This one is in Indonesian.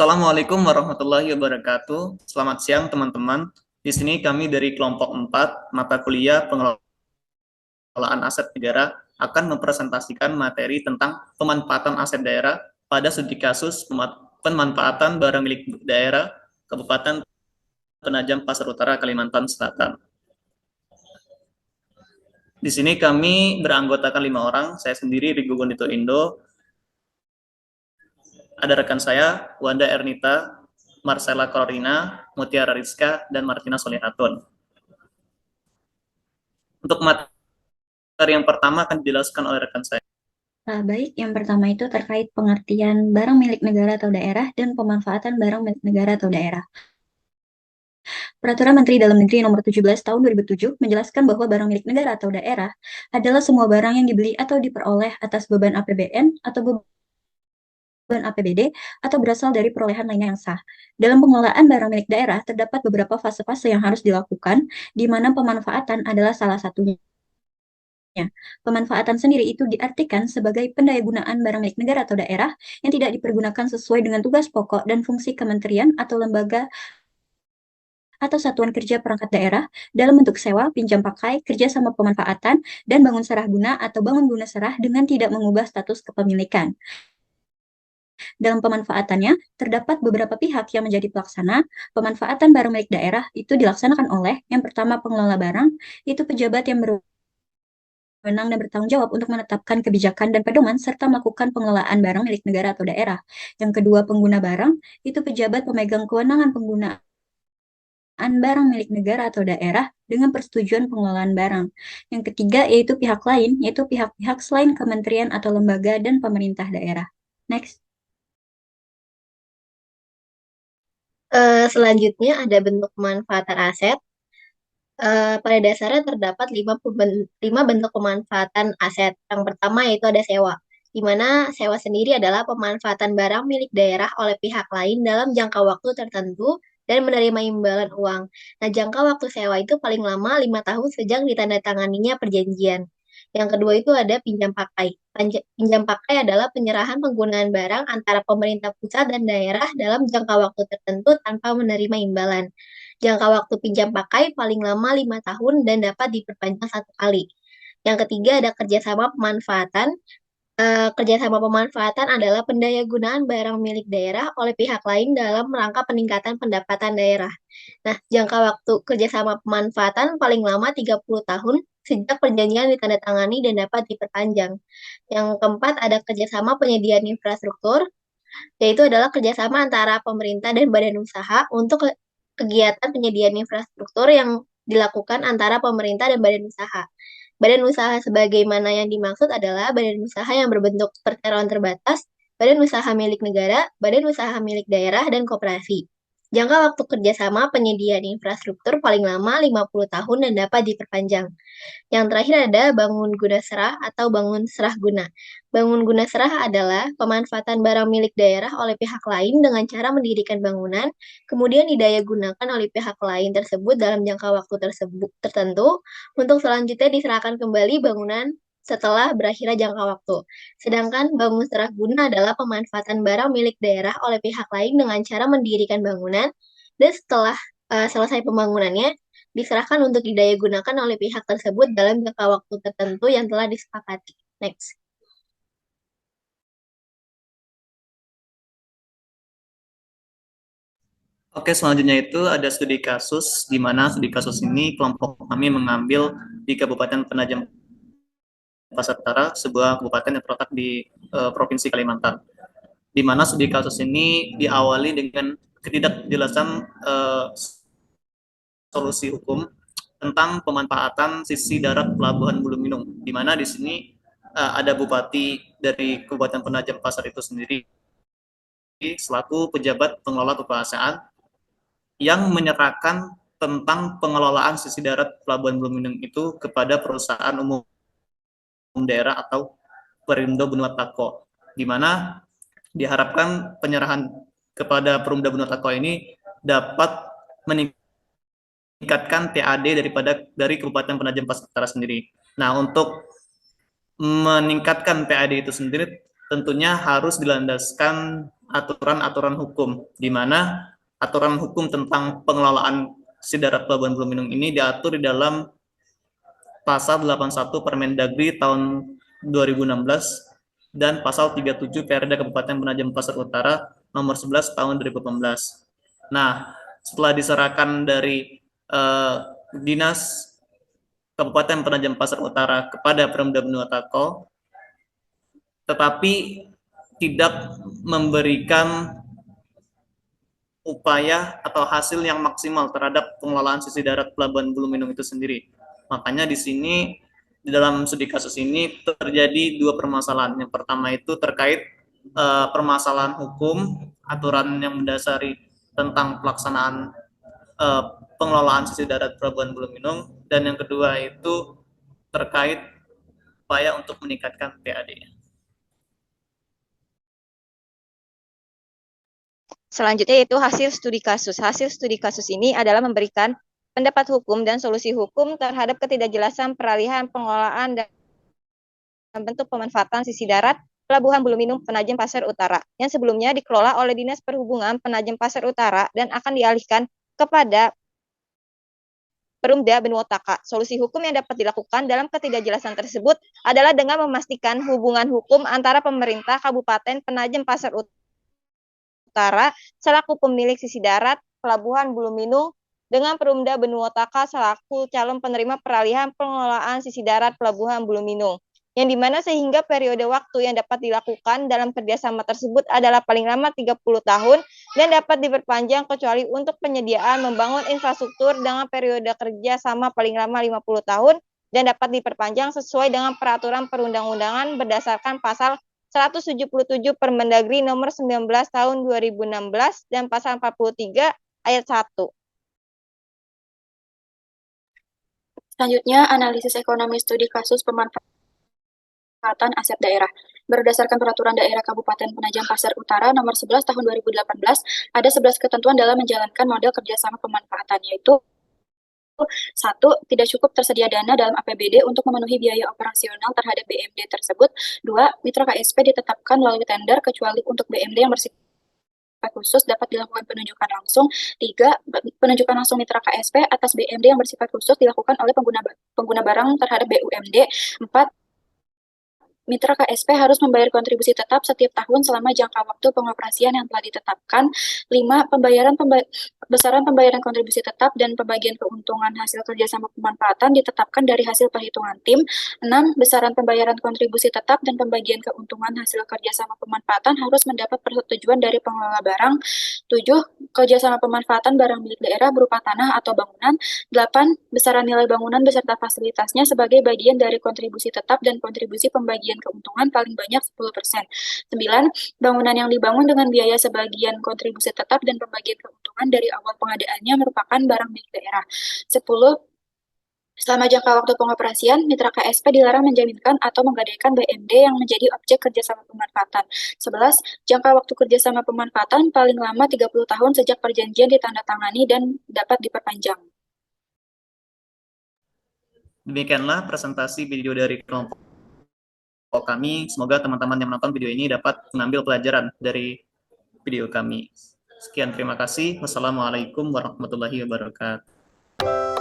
Assalamualaikum warahmatullahi wabarakatuh. Selamat siang teman-teman. Di sini kami dari kelompok 4 mata kuliah pengelolaan aset negara akan mempresentasikan materi tentang pemanfaatan aset daerah pada studi kasus pemanfaatan barang milik daerah Kabupaten Penajam Pasar Utara, Kalimantan Selatan. Di sini kami beranggotakan 5 orang, saya sendiri Rigo Gondito Indo, ada rekan saya Wanda Ernita, Marcella Corina, Mutiara Rizka, dan Martina Solihatun. Untuk materi yang pertama akan dijelaskan oleh rekan saya. Baik, yang pertama itu terkait pengertian barang milik negara atau daerah dan pemanfaatan barang milik negara atau daerah. Peraturan Menteri Dalam Negeri Nomor 17 Tahun 2007 menjelaskan bahwa barang milik negara atau daerah adalah semua barang yang dibeli atau diperoleh atas beban APBN atau beban APBD atau berasal dari perolehan lainnya yang sah. Dalam pengelolaan barang milik daerah terdapat beberapa fase-fase yang harus dilakukan, di mana pemanfaatan adalah salah satunya. Pemanfaatan sendiri itu diartikan sebagai pendayagunaan barang milik negara atau daerah yang tidak dipergunakan sesuai dengan tugas pokok dan fungsi kementerian atau lembaga atau satuan kerja perangkat daerah dalam bentuk sewa, pinjam pakai, kerjasama pemanfaatan, dan bangun serah guna atau bangun guna serah dengan tidak mengubah status kepemilikan. Dalam pemanfaatannya, terdapat beberapa pihak yang menjadi pelaksana. Pemanfaatan barang milik daerah itu dilaksanakan oleh, yang pertama pengelola barang, itu pejabat yang berwenang dan bertanggung jawab untuk menetapkan kebijakan dan pedoman serta melakukan pengelolaan barang milik negara atau daerah. Yang kedua, pengguna barang, itu pejabat pemegang kewenangan penggunaan barang milik negara atau daerah dengan persetujuan pengelolaan barang. Yang ketiga, yaitu pihak lain, yaitu pihak-pihak selain kementerian atau lembaga dan pemerintah daerah. Next. Selanjutnya ada bentuk pemanfaatan aset. Pada dasarnya terdapat 5 bentuk pemanfaatan aset. Yang pertama yaitu ada sewa, di mana sewa sendiri adalah pemanfaatan barang milik daerah oleh pihak lain dalam jangka waktu tertentu dan menerima imbalan uang. Nah, jangka waktu sewa itu paling lama 5 tahun sejak ditandatanganinya perjanjian. Yang kedua itu ada pinjam pakai. Pinjam pakai adalah penyerahan penggunaan barang antara pemerintah pusat dan daerah dalam jangka waktu tertentu tanpa menerima imbalan. Jangka waktu pinjam pakai paling lama 5 tahun dan dapat diperpanjang 1 kali. Yang ketiga ada kerjasama pemanfaatan. Kerjasama pemanfaatan adalah pendayagunaan barang milik daerah oleh pihak lain dalam rangka peningkatan pendapatan daerah. Nah, jangka waktu kerjasama pemanfaatan paling lama 30 tahun sejak perjanjian ditandatangani dan dapat diperpanjang. Yang keempat ada kerjasama penyediaan infrastruktur, yaitu adalah kerjasama antara pemerintah dan badan usaha untuk kegiatan penyediaan infrastruktur yang dilakukan antara pemerintah dan badan usaha. Badan usaha sebagaimana yang dimaksud adalah badan usaha yang berbentuk perseroan terbatas, badan usaha milik negara, badan usaha milik daerah, dan koperasi. Jangka waktu kerjasama penyediaan infrastruktur paling lama 50 tahun dan dapat diperpanjang. Yang terakhir ada bangun guna serah atau bangun serah guna. Bangun guna serah adalah pemanfaatan barang milik daerah oleh pihak lain dengan cara mendirikan bangunan, kemudian didaya gunakan oleh pihak lain tersebut dalam jangka waktu tertentu, untuk selanjutnya diserahkan kembali bangunan setelah berakhirnya jangka waktu. Sedangkan bangun serah guna adalah pemanfaatan barang milik daerah oleh pihak lain dengan cara mendirikan bangunan, dan setelah selesai pembangunannya, diserahkan untuk didaya gunakan oleh pihak tersebut dalam jangka waktu tertentu yang telah disepakati. Next. Oke, selanjutnya itu ada studi kasus, di mana studi kasus ini kelompok kami mengambil di Kabupaten Penajam Pasar Utara, sebuah kabupaten yang terletak di Provinsi Kalimantan. Di mana studi kasus ini diawali dengan ketidakjelasan solusi hukum tentang pemanfaatan sisi darat Pelabuhan Buluminung, di mana di sini ada bupati dari Kabupaten Penajam Pasar itu sendiri selaku pejabat pengelola kekuasaan yang menyerahkan tentang pengelolaan sisi darat Pelabuhan Buluminung itu kepada perusahaan umum daerah atau Perindo Benua Tako, di mana diharapkan penyerahan kepada Perumda Benua Tako ini dapat meningkatkan TAD dari Kabupaten Penajam Pasar Utara sendiri. Nah, untuk meningkatkan TAD itu sendiri tentunya harus dilandaskan aturan-aturan hukum, di mana aturan hukum tentang pengelolaan sisi darat Pelabuhan Buluminung ini diatur di dalam pasal 81 Permendagri tahun 2016 dan pasal 37 Perda Kabupaten Penajam Pasar Utara nomor 11 tahun 2018. Nah, setelah diserahkan dari Dinas Kabupaten Penajam Pasar Utara kepada Pemda Benua Tako, tetapi tidak memberikan upaya atau hasil yang maksimal terhadap pengelolaan sisi darat Pelabuhan Buluminung itu sendiri. Makanya di sini, di dalam studi kasus ini terjadi dua permasalahan. Yang pertama itu terkait permasalahan hukum, aturan yang mendasari tentang pelaksanaan pengelolaan sisi darat Pelabuhan Buluminung, dan yang kedua itu terkait upaya untuk meningkatkan PAD-nya. Selanjutnya yaitu hasil studi kasus. Hasil studi kasus ini adalah memberikan pendapat hukum dan solusi hukum terhadap ketidakjelasan peralihan pengelolaan dan bentuk pemanfaatan sisi darat Pelabuhan Buluminung Penajam Pasar Utara yang sebelumnya dikelola oleh Dinas Perhubungan Penajam Pasar Utara dan akan dialihkan kepada Perumda Benua Taka. Solusi hukum yang dapat dilakukan dalam ketidakjelasan tersebut adalah dengan memastikan hubungan hukum antara pemerintah Kabupaten Penajam Pasar Utara selaku pemilik sisi darat Pelabuhan Buluminung dengan Perumda Benua Taka selaku calon penerima peralihan pengelolaan sisi darat Pelabuhan Buluminung, yang dimana sehingga periode waktu yang dapat dilakukan dalam kerjasama tersebut adalah paling lama 30 tahun dan dapat diperpanjang kecuali untuk penyediaan membangun infrastruktur dengan periode kerjasama paling lama 50 tahun dan dapat diperpanjang sesuai dengan peraturan perundang-undangan berdasarkan pasal 177 Permendagri nomor 19 tahun 2016 dan pasal 43 ayat 1. Selanjutnya, analisis ekonomi studi kasus pemanfaatan aset daerah. Berdasarkan Peraturan Daerah Kabupaten Penajam Pasar Utara nomor 11 tahun 2018, ada 11 ketentuan dalam menjalankan model kerjasama pemanfaatan, yaitu 1. Tidak cukup tersedia dana dalam APBD untuk memenuhi biaya operasional terhadap BMD tersebut. 2. Mitra KSP ditetapkan melalui tender kecuali untuk BMD yang bersifat khusus dapat dilakukan penunjukan langsung. 3. Penunjukan langsung mitra KSP atas BMD yang bersifat khusus dilakukan oleh pengguna barang terhadap BUMD. 4. Mitra KSP harus membayar kontribusi tetap setiap tahun selama jangka waktu pengoperasian yang telah ditetapkan. 5. Besaran pembayaran kontribusi tetap dan pembagian keuntungan hasil kerjasama pemanfaatan ditetapkan dari hasil perhitungan tim. 6. Besaran pembayaran kontribusi tetap dan pembagian keuntungan hasil kerjasama pemanfaatan harus mendapat persetujuan dari pengelola barang. 7. Kerjasama pemanfaatan barang milik daerah berupa tanah atau bangunan. 8. Besaran nilai bangunan beserta fasilitasnya sebagai bagian dari kontribusi tetap dan kontribusi pembagian keuntungan paling banyak 10%. 9. Bangunan yang dibangun dengan biaya sebagian kontribusi tetap dan pembagian keuntungan dari awal pengadaannya merupakan barang milik daerah. 10. Selama jangka waktu pengoperasian, mitra KSP dilarang menjaminkan atau menggadaikan BMD yang menjadi objek kerjasama pemanfaatan. 11. Jangka waktu kerjasama pemanfaatan paling lama 30 tahun sejak perjanjian ditandatangani dan dapat diperpanjang. Demikianlah presentasi video dari kelompok kami. Semoga teman-teman yang menonton video ini dapat mengambil pelajaran dari video kami. Sekian, terima kasih. Wassalamualaikum warahmatullahi wabarakatuh.